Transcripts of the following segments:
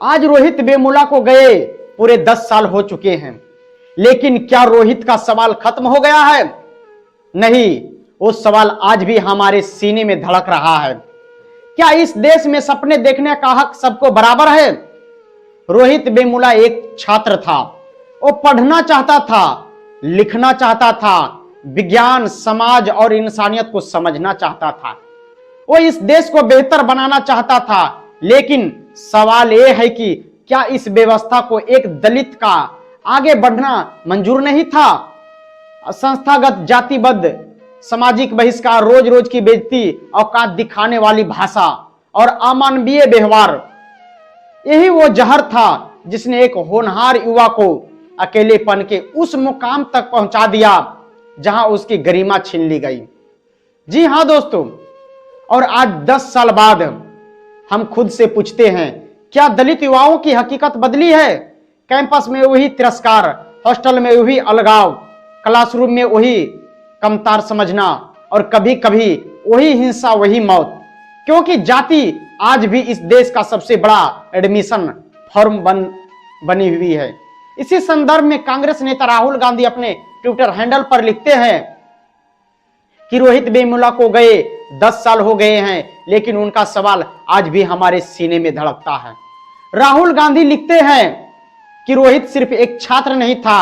आज रोहित वेमुला को गए पूरे 10 साल हो चुके हैं, लेकिन क्या रोहित का सवाल खत्म हो गया है? नहीं, वो सवाल आज भी हमारे सीने में धड़क रहा है। क्या इस देश में सपने देखने का हक सबको बराबर है? रोहित वेमुला एक छात्र था। वो पढ़ना चाहता था, लिखना चाहता था, विज्ञान, समाज और इंसानियत को समझना चाहता था। वो इस देश को बेहतर बनाना चाहता था, लेकिन सवाल यह है कि क्या इस व्यवस्था को एक दलित का आगे बढ़ना मंजूर नहीं था? संस्थागत जातिबद्ध सामाजिक बहिष्कार, रोज रोज की बेइज्जती, औकात दिखाने वाली भाषा और अमानवीय व्यवहार, यही वो जहर था जिसने एक होनहार युवा को अकेलेपन के उस मुकाम तक पहुंचा दिया जहां उसकी गरिमा छीन ली गई। जी हां दोस्तों, और आज 10 साल बाद हम खुद से पूछते हैं, क्या दलित युवाओं की हकीकत बदली है? कैंपस में वही तिरस्कार, हॉस्टल में वही अलगाव, क्लासरूम में वही कमतार समझना और कभी कभी वही हिंसा, वही मौत। क्योंकि जाति आज भी इस देश का सबसे बड़ा एडमिशन फॉर्म बनी हुई है। इसी संदर्भ में कांग्रेस नेता राहुल गांधी अपने ट्विटर हैंडल पर लिखते हैं कि रोहित वेमुला को गए 10 साल हो गए हैं, लेकिन उनका सवाल आज भी हमारे सीने में धड़कता है। राहुल गांधी लिखते हैं कि रोहित सिर्फ एक छात्र नहीं था,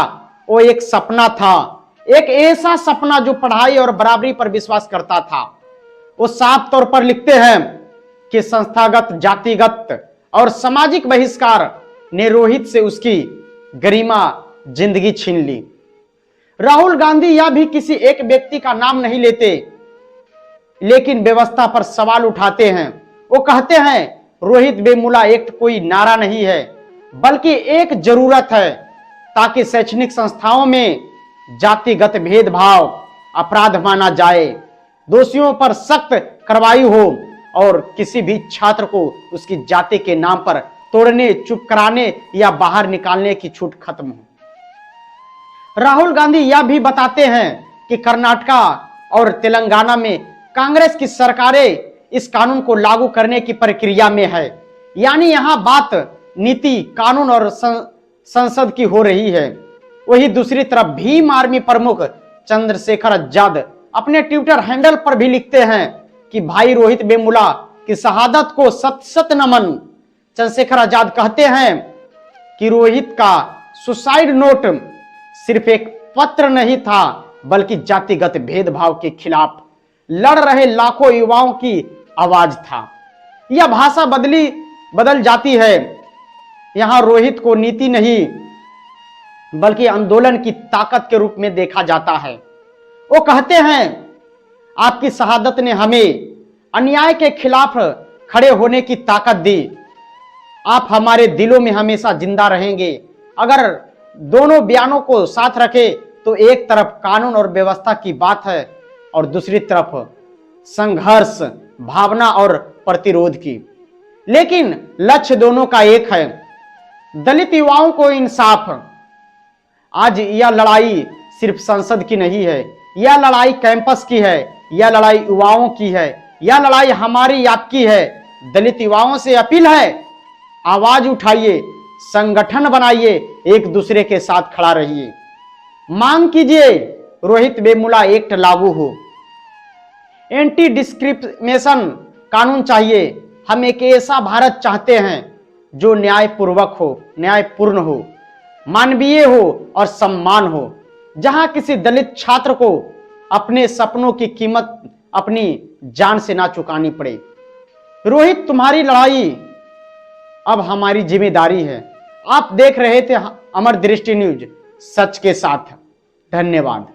वो एक सपना था, एक ऐसा सपना जो पढ़ाई और बराबरी पर विश्वास करता था। वो साफ तौर पर लिखते हैं कि संस्थागत, जातिगत और सामाजिक बहिष्कार ने रोहित से उसकी गरिमा, जिंदगी छीन ली। राहुल गांधी यह भी किसी एक व्यक्ति का नाम नहीं लेते, लेकिन व्यवस्था पर सवाल उठाते हैं। वो कहते हैं रोहित वेमुला एक्ट कोई नारा नहीं है, बल्कि एक जरूरत है, ताकि शैक्षणिक संस्थाओं में जातिगत भेदभाव अपराध माना जाए, दोषियों पर सख्त कार्रवाई हो और किसी भी छात्र को उसकी जाति के नाम पर तोड़ने, चुप कराने या बाहर निकालने की छूट खत्म हो। राहुल गांधी यह भी बताते हैं कि कर्नाटक और तेलंगाना में कांग्रेस की सरकारें इस कानून को लागू करने की प्रक्रिया में है, यानी यहां बात नीति, कानून और संसद की हो रही है। वही दूसरी तरफ भीम आर्मी प्रमुख चंद्रशेखर आजाद अपने ट्विटर हैंडल पर भी लिखते हैं कि भाई रोहित वेमुला की शहादत को सत सत नमन। चंद्रशेखर आजाद कहते हैं कि रोहित का सुसाइड नोट सिर्फ एक पत्र नहीं था, बल्कि जातिगत भेदभाव के खिलाफ लड़ रहे लाखों युवाओं की आवाज था। यह भाषा बदल जाती है। यहां रोहित को नीति नहीं, बल्कि आंदोलन की ताकत के रूप में देखा जाता है। वो कहते हैं आपकी शहादत ने हमें अन्याय के खिलाफ खड़े होने की ताकत दी। आप हमारे दिलों में हमेशा जिंदा रहेंगे। अगर दोनों बयानों को साथ रखे तो एक तरफ कानून और व्यवस्था की बात है और दूसरी तरफ संघर्ष, भावना और प्रतिरोध की, लेकिन लक्ष्य दोनों का एक है, दलित युवाओं को इंसाफ। आज यह लड़ाई सिर्फ संसद की नहीं है, यह लड़ाई कैंपस की है, यह लड़ाई युवाओं की है, यह लड़ाई हमारी आपकी है। दलित युवाओं से अपील है, आवाज उठाइए, संगठन बनाइए, एक दूसरे के साथ खड़ा रहिए। मांग कीजिए रोहित वेमुला एक्ट लागू हो, एंटी डिस्क्रिमिनेशन कानून चाहिए। हम एक ऐसा भारत चाहते हैं जो न्यायपूर्वक हो, न्यायपूर्ण हो, मानवीय हो और सम्मान हो, जहां किसी दलित छात्र को अपने सपनों की कीमत अपनी जान से ना चुकानी पड़े। रोहित, तुम्हारी लड़ाई अब हमारी जिम्मेदारी है। आप देख रहे थे अमर दृष्टि न्यूज, सच के साथ। धन्यवाद।